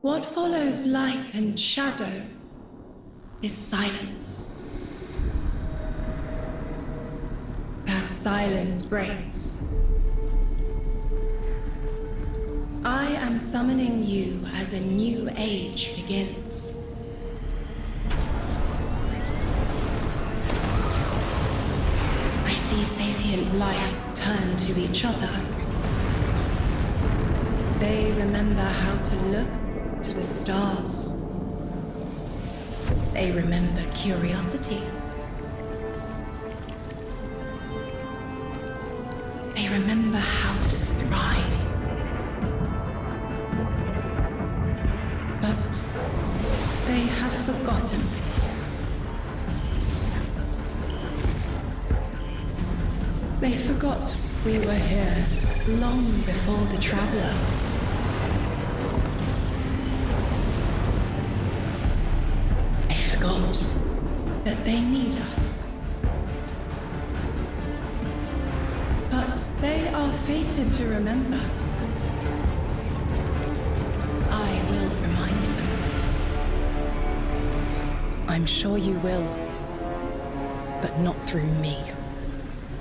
What follows light and shadow is silence. That silence breaks. I am summoning you as a new age begins. I see sapient life turn to each other. They remember how to look to the stars. They remember curiosity. They remember how to thrive. But they have forgotten. They forgot we were here long before the Traveler. They forgot that they need us. But they are fated to remember. I will remind them. I'm sure you will. But not through me.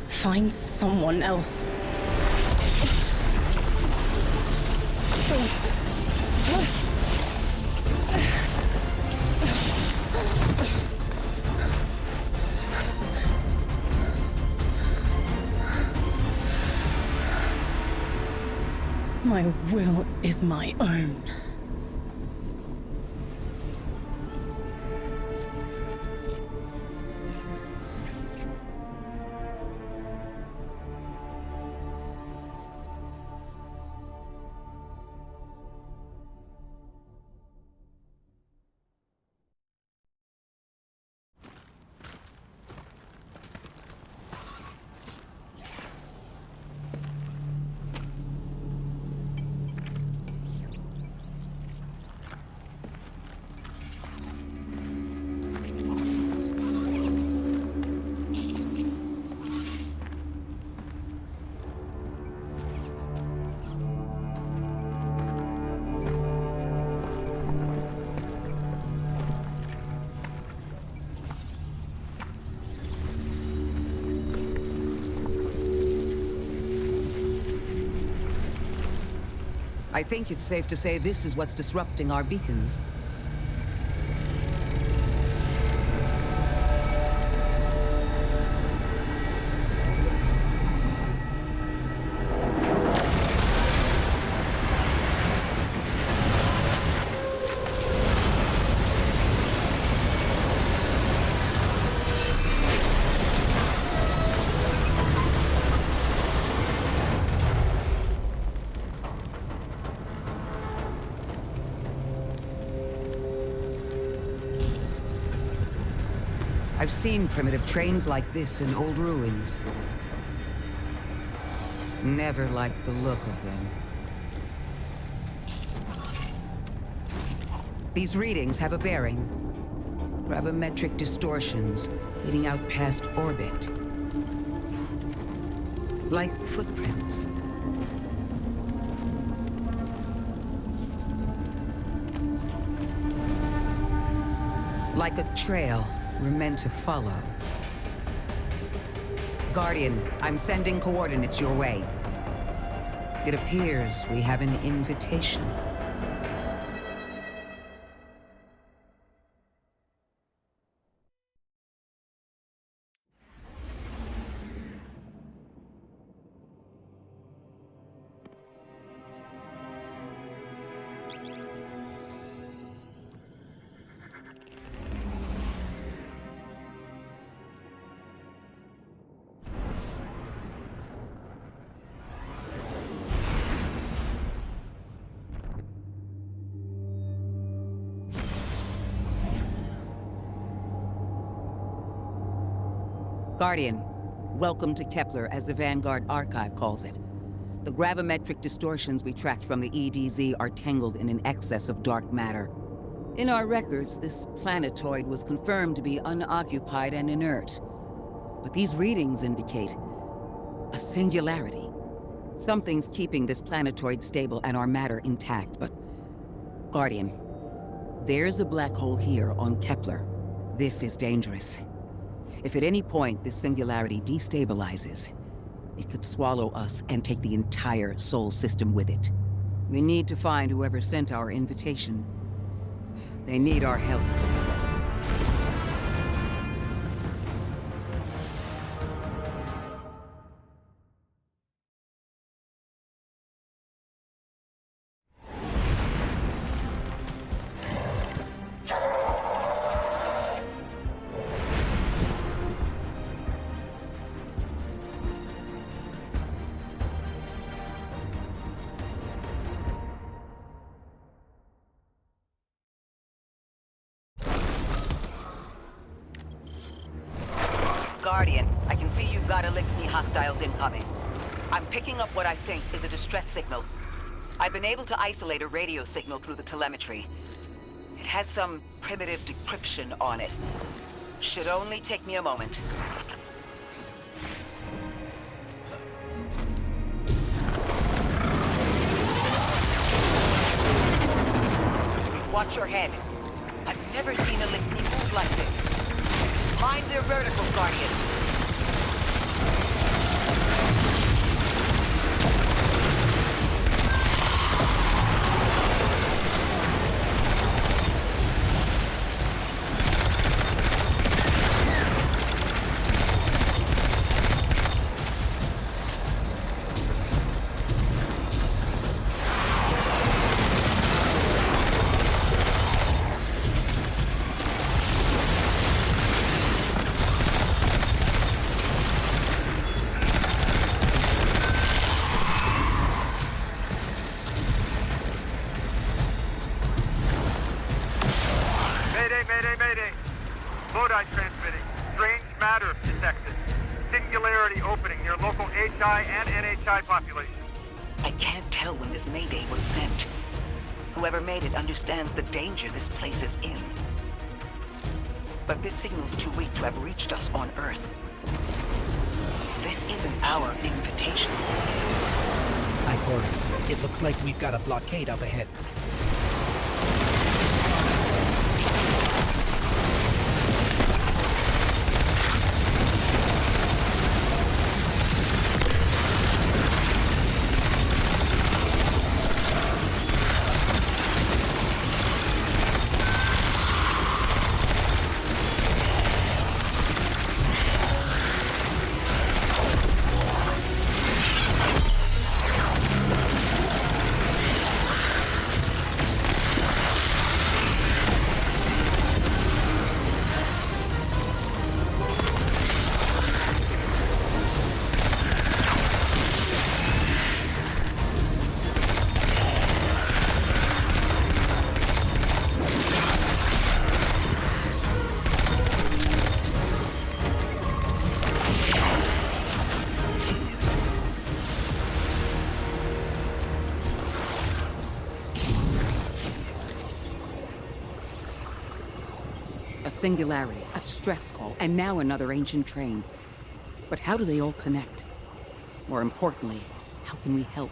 Find someone else. My will is my own. I think it's safe to say this is what's disrupting our beacons. I've seen primitive trains like this in old ruins. Never liked the look of them. These readings have a bearing. Gravimetric distortions leading out past orbit. Like footprints. Like a trail we're meant to follow. Guardian, I'm sending coordinates your way. It appears we have an invitation. Guardian, welcome to Kepler, as the Vanguard Archive calls it. The gravimetric distortions we tracked from the EDZ are tangled in an excess of dark matter. In our records, this planetoid was confirmed to be unoccupied and inert. But these readings indicate a singularity. Something's keeping this planetoid stable and our matter intact, but Guardian, there's a black hole here on Kepler. This is dangerous. If at any point this singularity destabilizes, it could swallow us and take the entire Sol system with it. We need to find whoever sent our invitation. They need our help. Guardian, I can see you've got Elixni hostiles incoming. I'm picking up what I think is a distress signal. I've been able to isolate a radio signal through the telemetry. It had some primitive decryption on it. Should only take me a moment. Watch your head. I've never seen Elixni move like this. Mind their vertical, Guardian. Mayday! Lodi transmitting. Strange matter detected. Singularity opening near local HI and NHI population. I can't tell when this Mayday was sent. Whoever made it understands the danger this place is in. But this signal's too weak to have reached us on Earth. This isn't our invitation. Icor, it looks like we've got a blockade up ahead. Singularity, a distress call, and now another ancient train. But how do they all connect? More importantly, how can we help?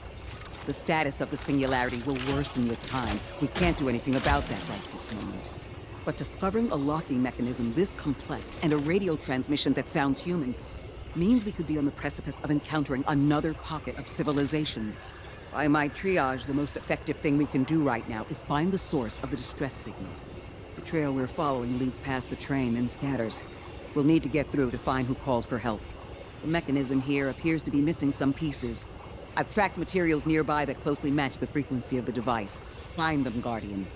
The status of the Singularity will worsen with time. We can't do anything about that right this moment. But discovering a locking mechanism this complex and a radio transmission that sounds human means we could be on the precipice of encountering another pocket of civilization. By my triage, the most effective thing we can do right now is find the source of the distress signal. The trail we're following leads past the train, then scatters. We'll need to get through to find who called for help. The mechanism here appears to be missing some pieces. I've tracked materials nearby that closely match the frequency of the device. Find them, Guardian.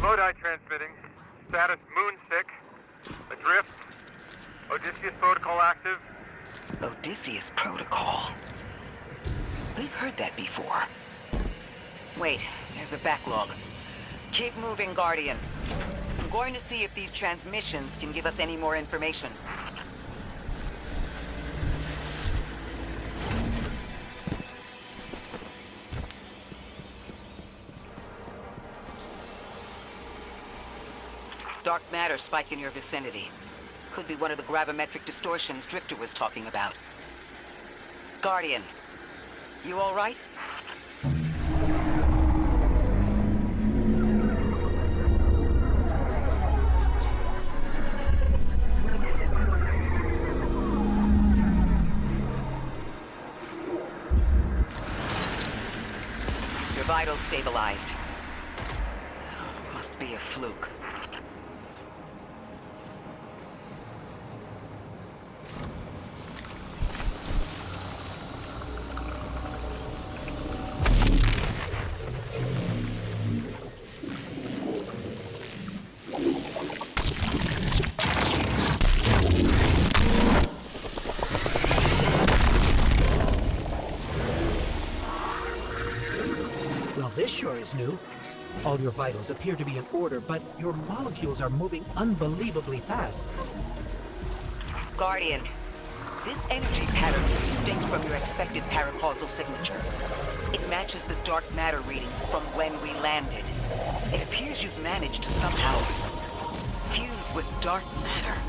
Lodi transmitting. Status moonsick. Adrift. Odysseus protocol active. Odysseus Protocol. We've heard that before. Wait, there's a backlog. Keep moving, Guardian. I'm going to see if these transmissions can give us any more information. Dark matter spike in your vicinity. Could be one of the gravimetric distortions Drifter was talking about. Guardian, you all right? Your vitals stabilized. Must be a fluke. Well, this sure is new. All your vitals appear to be in order, but your molecules are moving unbelievably fast. Guardian, this energy pattern is distinct from your expected paracausal signature. It matches the dark matter readings from when we landed. It appears you've managed to somehow fuse with dark matter.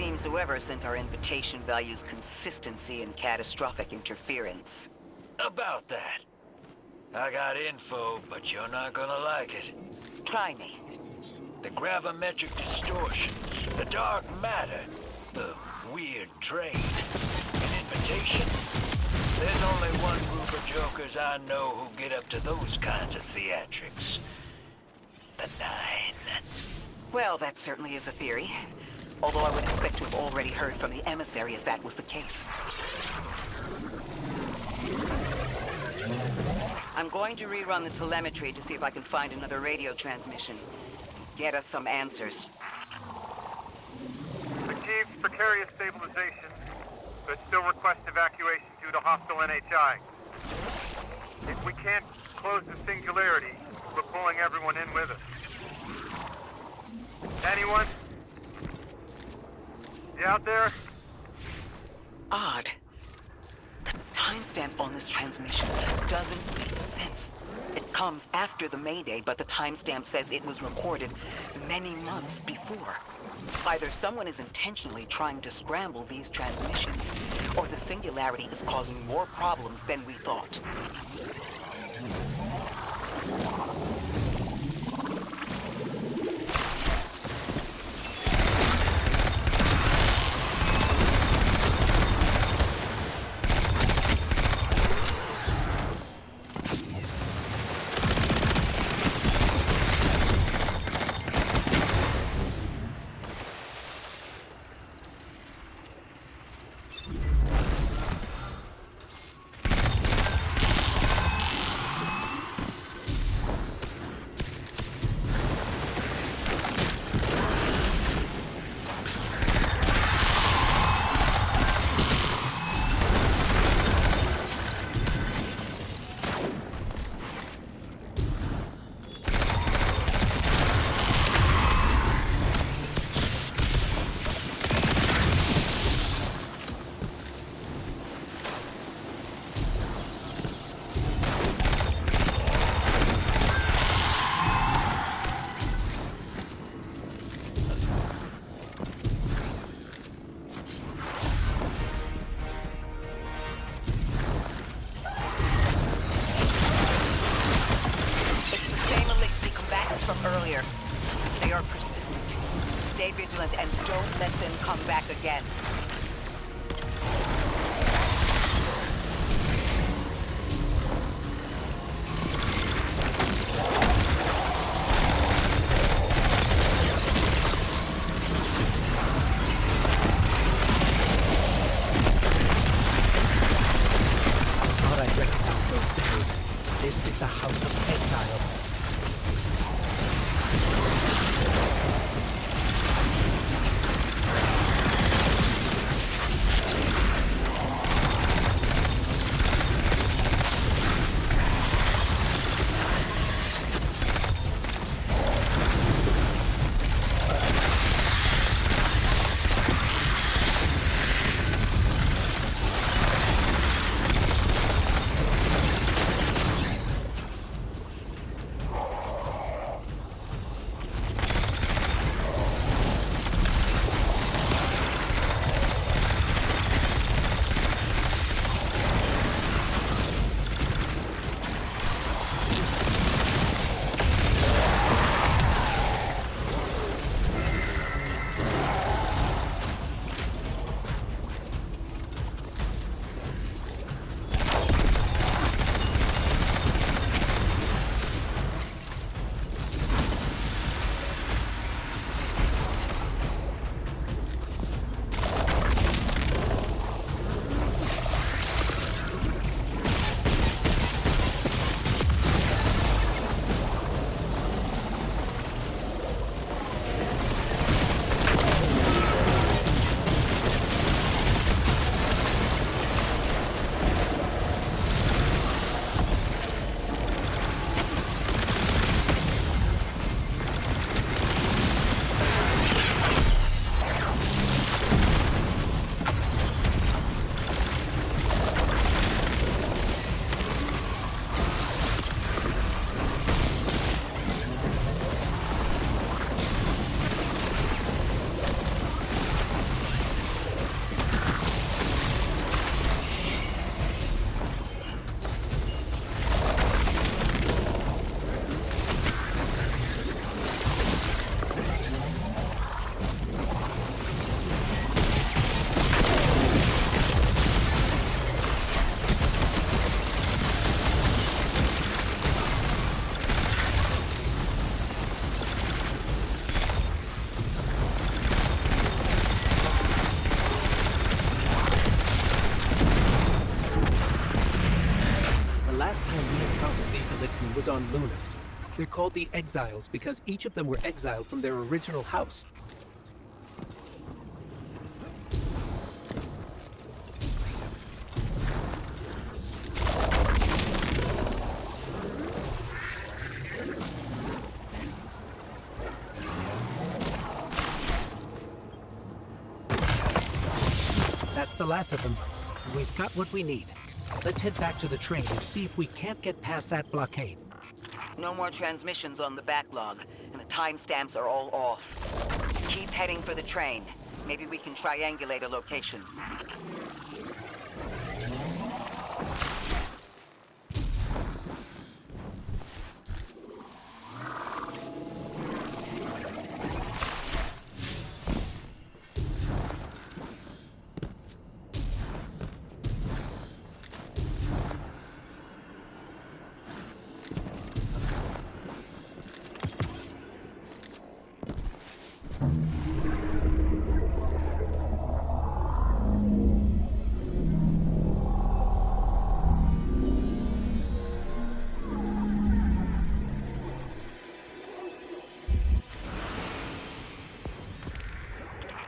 seems whoever sent our invitation values consistency and catastrophic interference. About that. I got info, but you're not gonna like it. Try me. The gravimetric distortion, the dark matter, the weird trade, an invitation. There's only one group of jokers I know who get up to those kinds of theatrics. The Nine. Well, that certainly is a theory. Although I would expect to have already heard from the emissary if that was the case. I'm going to rerun the telemetry to see if I can find another radio transmission. Get us some answers. Achieved precarious stabilization, but still request evacuation due to hostile NHI. If we can't close the singularity, we're pulling everyone in with us. Anyone? You out there? Odd. The timestamp on this transmission doesn't make sense. It comes after the Mayday, but the timestamp says it was recorded many months before. Either someone is intentionally trying to scramble these transmissions, or the singularity is causing more problems than we thought. They are persistent. Stay vigilant and don't let them come back again. Thought I'd recognize those symbols. This is the House of Exile. was on Luna. They're called the Exiles because each of them were exiled from their original house. That's the last of them. We've got what we need. Let's head back to the train and see if we can't get past that blockade. No more transmissions on the backlog, and the timestamps are all off. Keep heading for the train. Maybe we can triangulate a location.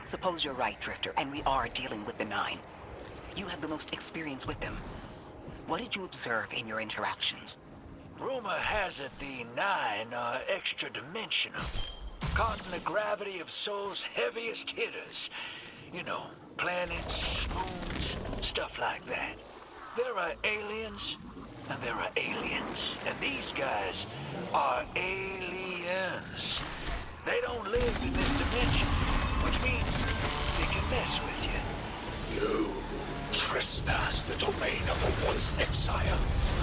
Suppose you're right, Drifter, and we are dealing with the Nine. You have the most experience with them. What did you observe in your interactions? Rumor has it the Nine are extra-dimensional. Caught in the gravity of Sol's heaviest hitters. You know, planets, moons, stuff like that. There are aliens, and there are aliens. And these guys are aliens. They don't live in this dimension, which means they can mess with you. You trespass the domain of the once exile,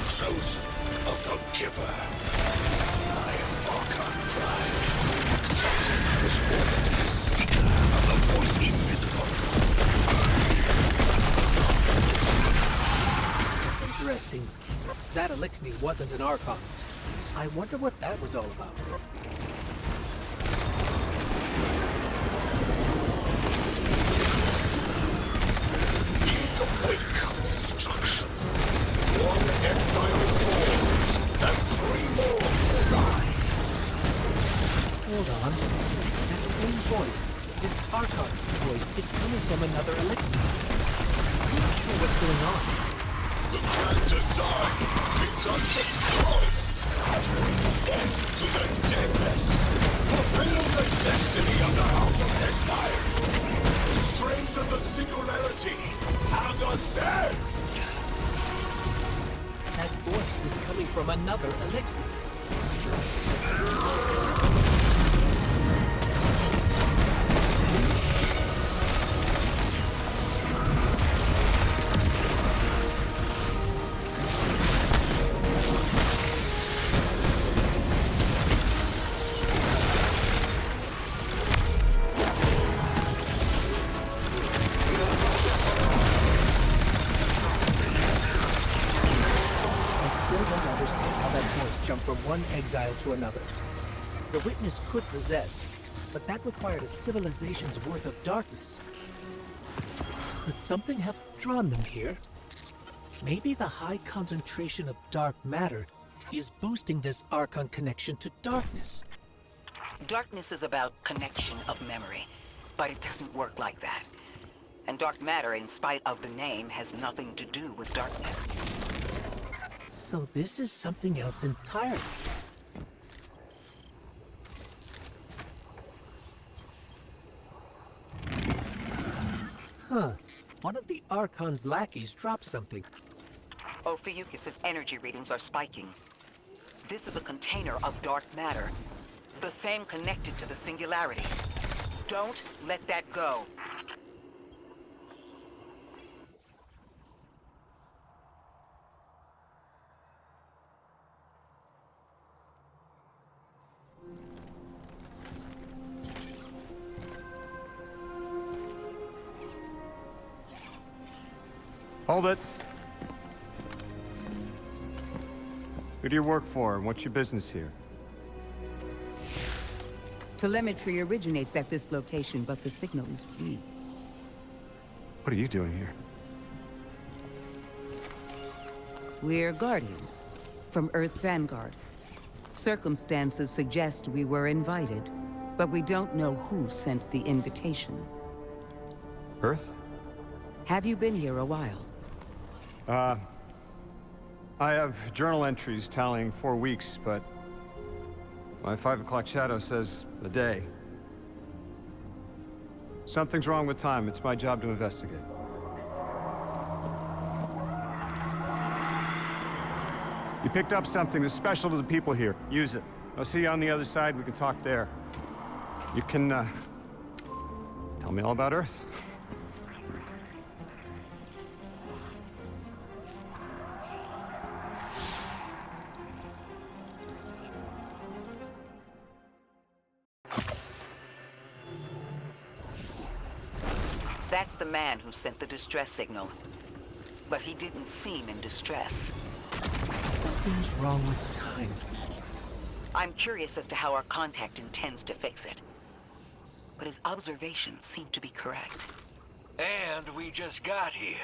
chosen of the giver. I am Archon Prime, son of this orbit, speaker of the voice invisible. Interesting. That Elixir wasn't an Archon. I wonder what that was all about. The wake of destruction. One exile falls, and three more rise. Hold on. That same voice, this Archon's voice, is coming from another Elixir. I'm not sure what's going on. The grand design bids us destroy. Bring death to the deathless. Fulfill the destiny of the House of Exile. Strengthen the singularity and ascend. That voice is coming from another Elixir. From one exile to another. The witness could possess, but that required a civilization's worth of darkness. Could something have drawn them here? Maybe the high concentration of dark matter is boosting this Archon connection to darkness. Darkness is about connection of memory, but it doesn't work like that. And dark matter, in spite of the name, has nothing to do with darkness. So this is something else entirely. Huh. One of the Archon's lackeys dropped something. Ophiuchus's energy readings are spiking. This is a container of dark matter. The same connected to the singularity. Don't let that go. Hold it. Who do you work for, and what's your business here? Telemetry originates at this location, but the signal is weak. What are you doing here? We're Guardians from Earth's Vanguard. Circumstances suggest we were invited, but we don't know who sent the invitation. Earth? Have you been here a while? I have journal entries tallying 4 weeks, but my 5 o'clock shadow says a day. Something's wrong with time. It's my job to investigate. You picked up something that's special to the people here. Use it. I'll see you on the other side. We can talk there. You can, tell me all about Earth. That's the man who sent the distress signal. But he didn't seem in distress. Something's wrong with time. I'm curious as to how our contact intends to fix it. But his observations seem to be correct. And we just got here.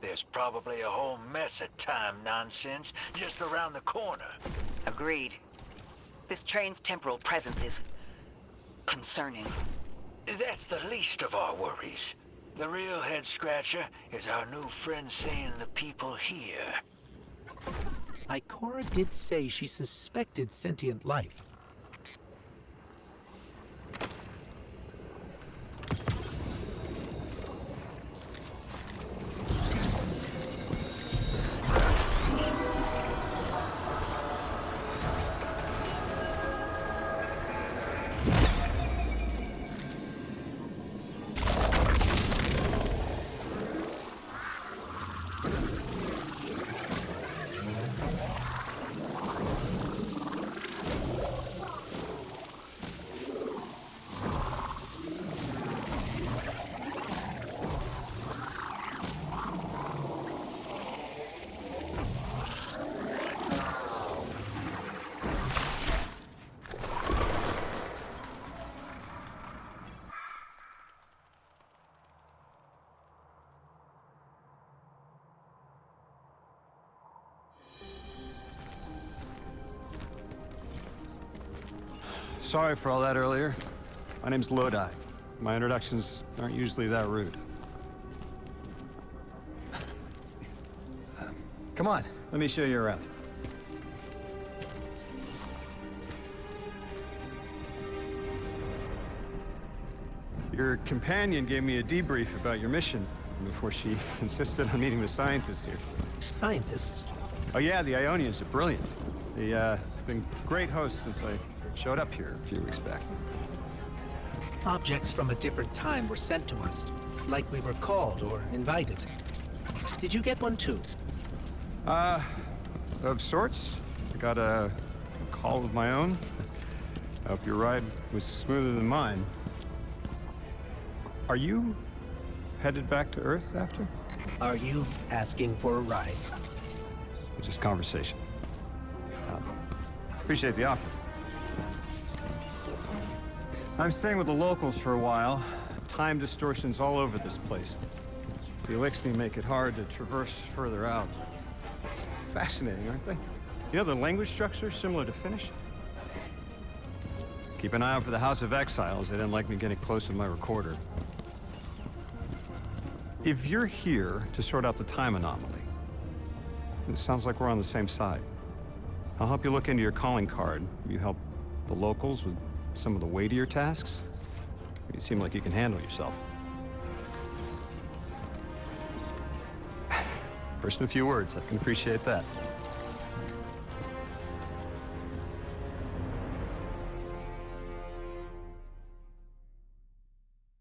There's probably a whole mess of time nonsense just around the corner. Agreed. This train's temporal presence is concerning. That's the least of our worries. The real head-scratcher is our new friend seeing the people here. Ikora did say she suspected sentient life. Sorry for all that earlier. My name's Lodi. My introductions aren't usually that rude. Come on, let me show you around. Your companion gave me a debrief about your mission before she insisted on meeting the scientists here. Scientists? Oh yeah, the Ionians are brilliant. They've been great hosts since I showed up here a few weeks back. Objects from a different time were sent to us, like we were called or invited. Did you get one too? Of sorts. I got a call of my own. I hope your ride was smoother than mine. Are you headed back to Earth after? Are you asking for a ride? It's just conversation. Appreciate the offer. I'm staying with the locals for a while. Time distortions all over this place. The Elixni make it hard to traverse further out. Fascinating, aren't they? You know, the language structure is similar to Finnish. Keep an eye out for the House of Exiles. They didn't like me getting close with my recorder. If you're here to sort out the time anomaly, it sounds like we're on the same side. I'll help you look into your calling card. You help the locals with some of the weightier tasks. You seem like you can handle yourself. First in a few words, I can appreciate that.